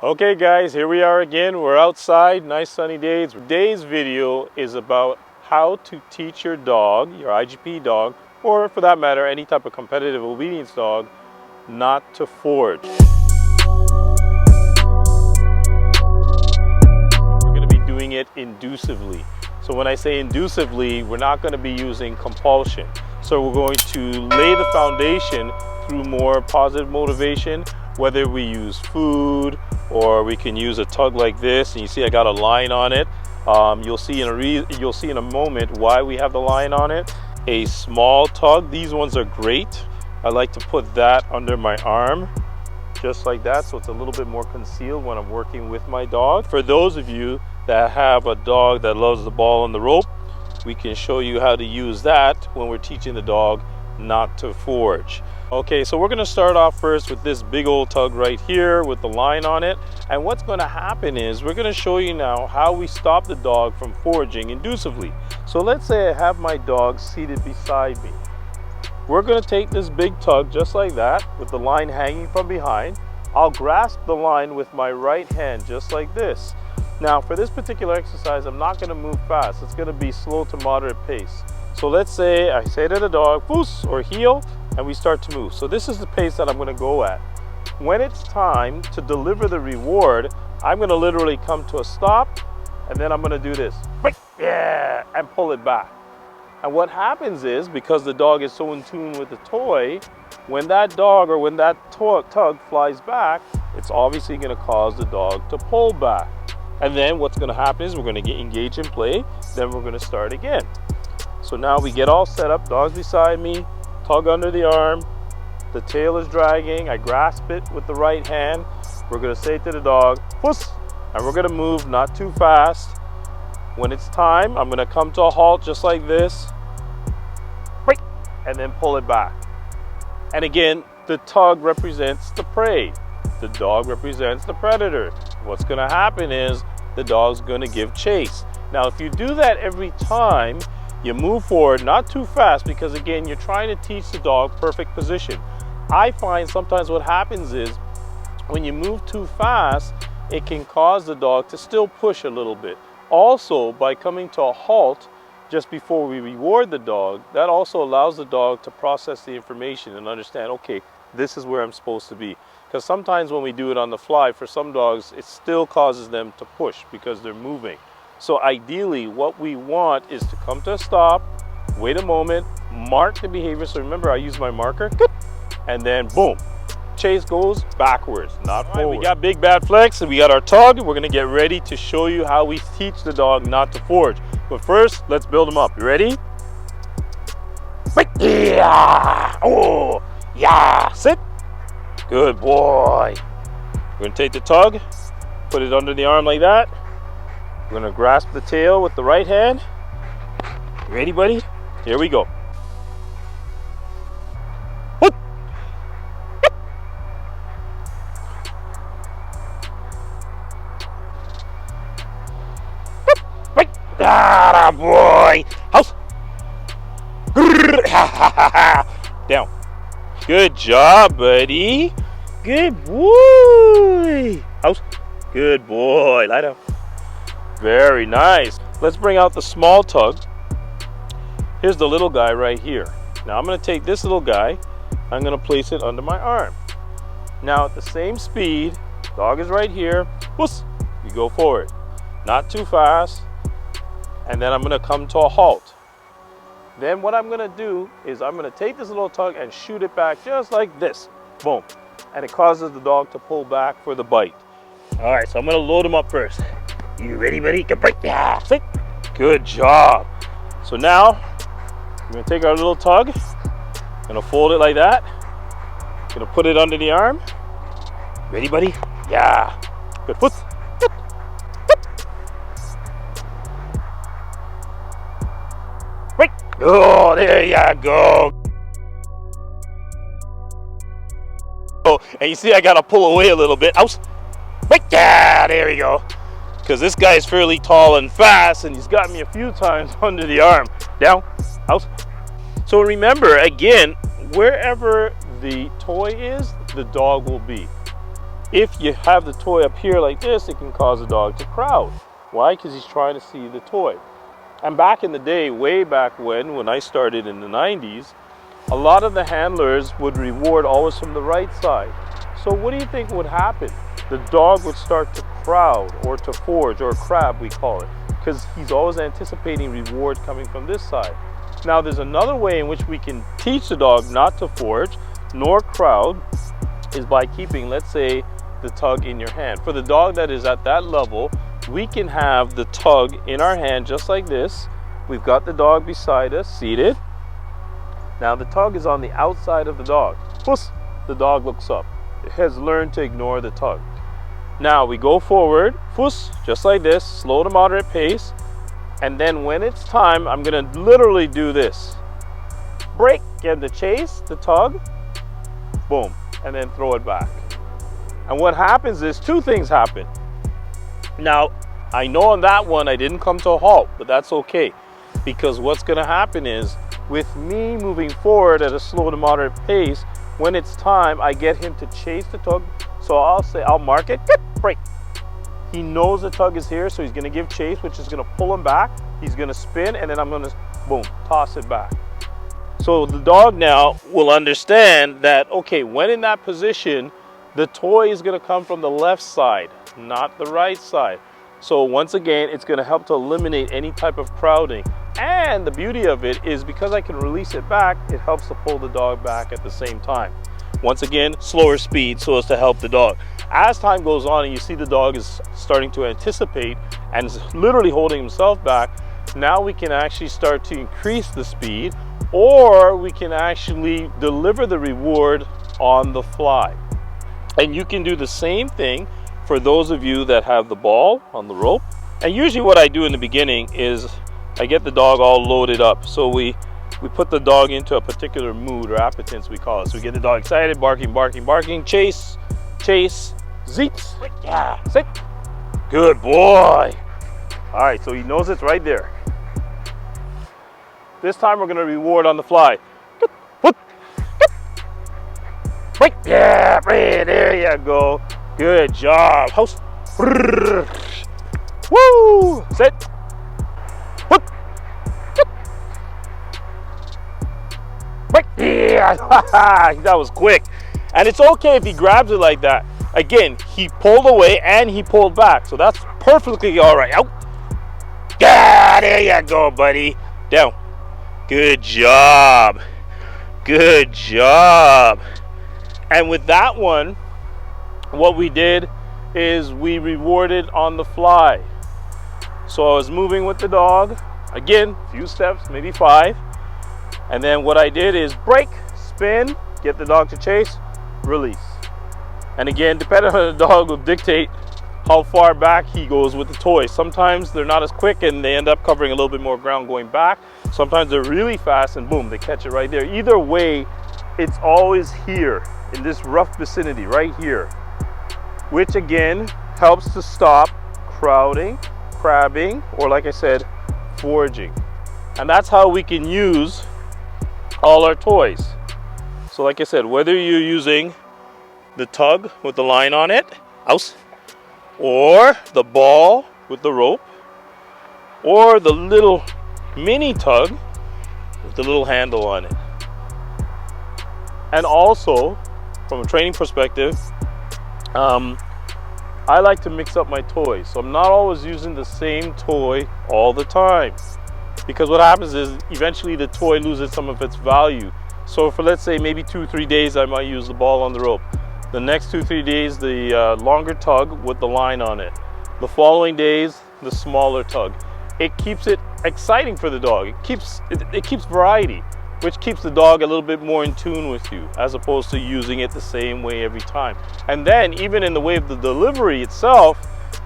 Okay guys, here we are again. We're outside, nice sunny days. Today's video is about how to teach your dog, your IGP dog, or for that matter, any type of competitive obedience dog, not to forage. We're going to be doing it inducively. So when I say inducively, we're not going to be using compulsion. So we're going to lay the foundation through more positive motivation, whether we use food, or we can use a tug like this, and you see I got a line on it. You'll see in a moment why we have the line on it. A small tug, these ones are great. I like to put that under my arm, just like that, so it's a little bit more concealed when I'm working with my dog. For those of you that have a dog that loves the ball and the rope, we can show you how to use that when we're teaching the dog not to forage. Okay, so we're going to start off first with this big old tug right here with the line on it. And what's going to happen is we're going to show you now how we stop the dog from foraging inducively. So let's say I have my dog seated beside me. We're going to take this big tug just like that with the line hanging from behind. I'll grasp the line with my right hand just like this. Now for this particular exercise, I'm not going to move fast. It's going to be slow to moderate pace. So let's say I say to the dog, foos, or heel, and we start to move. So this is the pace that I'm going to go at. When it's time to deliver the reward, I'm going to literally come to a stop, and then I'm going to do this, yeah, and pull it back. And what happens is, because the dog is so in tune with the toy, when that dog or when that tug flies back, it's obviously going to cause the dog to pull back. And then what's going to happen is we're going to get engaged in play, then we're going to start again. So now we get all set up, dog's beside me, tug under the arm, the tail is dragging, I grasp it with the right hand. We're going to say to the dog, puss, and we're going to move not too fast. When it's time, I'm going to come to a halt just like this, and then pull it back. And again, the tug represents the prey. The dog represents the predator. What's going to happen is the dog's going to give chase. Now, if you do that every time, you move forward, not too fast, because again, you're trying to teach the dog perfect position. I find sometimes what happens is when you move too fast, it can cause the dog to still push a little bit. Also, by coming to a halt just before we reward the dog, that also allows the dog to process the information and understand, okay, this is where I'm supposed to be. Because sometimes when we do it on the fly, for some dogs, it still causes them to push because they're moving. So ideally, what we want is to come to a stop, wait a moment, mark the behavior. So remember, I use my marker, and then boom, chase goes backwards, not forward. Right, we got Big Bad Flex, and we got our tug. We're gonna get ready to show you how we teach the dog not to forage. But first, let's build them up. You ready? Yeah. Oh, yeah. Sit. Good boy. We're gonna take the tug, put it under the arm like that. We're gonna grasp the tail with the right hand. You ready, buddy? Here we go. Ah, boy. House. Down. Good job, buddy. Good boy. House. Good boy. Lie down. Very nice. Let's bring out the small tug. Here's the little guy right here. Now I'm going to take this little guy. I'm going to place it under my arm. Now at the same speed, dog is right here. Whoosh, you go forward. Not too fast. And then I'm going to come to a halt. Then what I'm going to do is I'm going to take this little tug and shoot it back just like this. Boom. And it causes the dog to pull back for the bite. All right, so I'm going to load him up first. You ready, buddy? Get break. Yeah, sit. Good job. So now we're going to take our little tug. Going to fold it like that. Going to put it under the arm. Ready, buddy? Yeah. Good. Foot. Oh, there you go. Oh, and you see I gotta pull away a little bit. Yeah, there we go. Because this guy is fairly tall and fast, and he's got me a few times under the arm. Down, out. So remember, again, wherever the toy is, the dog will be. If you have the toy up here like this, it can cause the dog to crowd. Why? Because he's trying to see the toy. And back in the day, way back when I started in the 90s, a lot of the handlers would reward always from the right side. So what do you think would happen? The dog would start to crowd or to forge, or crab we call it, because he's always anticipating reward coming from this side. Now there's another way in which we can teach the dog not to forge nor crowd, is by keeping, let's say, the tug in your hand. For the dog that is at that level, we can have the tug in our hand just like this. We've got the dog beside us, seated. Now the tug is on the outside of the dog. Puss, the dog looks up. It has learned to ignore the tug. Now we go forward, puss, just like this, slow to moderate pace. And then when it's time, I'm gonna literally do this. Break, get the chase, the tug, boom, and then throw it back. And what happens is two things happen. Now, I know on that one I didn't come to a halt, but that's okay. Because what's gonna happen is, with me moving forward at a slow to moderate pace, when it's time, I get him to chase the tug. So I'll mark it, break. He knows the tug is here, so he's gonna give chase, which is gonna pull him back. He's gonna spin, and then I'm gonna, boom, toss it back. So the dog now will understand that, okay, when in that position, the toy is gonna come from the left side, not the right side. So once again, it's gonna help to eliminate any type of crowding. And the beauty of it is, because I can release it back, it helps to pull the dog back at the same time. Once again, slower speed so as to help the dog. As time goes on and you see the dog is starting to anticipate and is literally holding himself back, now we can actually start to increase the speed, or we can actually deliver the reward on the fly. And you can do the same thing for those of you that have the ball on the rope. And usually what I do in the beginning is I get the dog all loaded up. So we put the dog into a particular mood, or appetence we call it. So we get the dog excited, barking, barking, barking, chase, chase, zeeps, yeah, sit, good boy. All right, so he knows it's right there. This time we're gonna reward on the fly. Break, yeah, there you go. Good job. House. Woo! Sit. Break. Yeah. That was quick. And it's okay if he grabs it like that. Again, he pulled away and he pulled back. So that's perfectly all right. Out. Yeah, there you go, buddy. Down. Good job. Good job. And with that one, what we did is we rewarded on the fly. So I was moving with the dog, again, few steps, maybe 5. And then what I did is break, spin, get the dog to chase, release. And again, depending on the dog will dictate how far back he goes with the toy. Sometimes they're not as quick and they end up covering a little bit more ground going back. Sometimes they're really fast and boom, they catch it right there. Either way, it's always here in this rough vicinity right here, which again helps to stop crowding, crabbing, or like I said, foraging. And that's how we can use all our toys. So like I said, whether you're using the tug with the line on it, house, or the ball with the rope, or the little mini tug with the little handle on it. And also, from a training perspective, I like to mix up my toys. So I'm not always using the same toy all the time, because what happens is eventually the toy loses some of its value. So for, let's say, maybe 2-3 days, I might use the ball on the rope. The next 2-3 days, the longer tug with the line on it. The following days, the smaller tug. It keeps it exciting for the dog. It keeps variety, which keeps the dog a little bit more in tune with you, as opposed to using it the same way every time. And then even in the way of the delivery itself,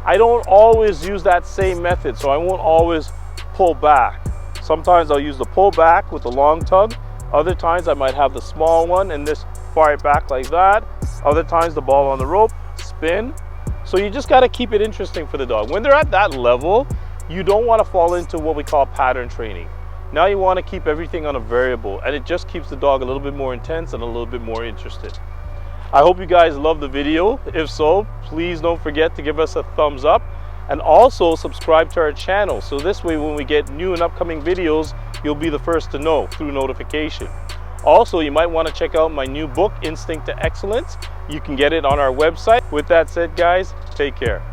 I don't always use that same method, so I won't always pull back. Sometimes I'll use the pull back with the long tug. Other times I might have the small one and just fire it back like that. Other times the ball on the rope, spin. So you just got to keep it interesting for the dog. When they're at that level, you don't want to fall into what we call pattern training. Now you want to keep everything on a variable, and it just keeps the dog a little bit more intense and a little bit more interested. I hope you guys love the video. If so, please don't forget to give us a thumbs up and also subscribe to our channel. So this way when we get new and upcoming videos, you'll be the first to know through notification. Also, you might want to check out my new book, Instinct to Excellence. You can get it on our website. With that said, guys, take care.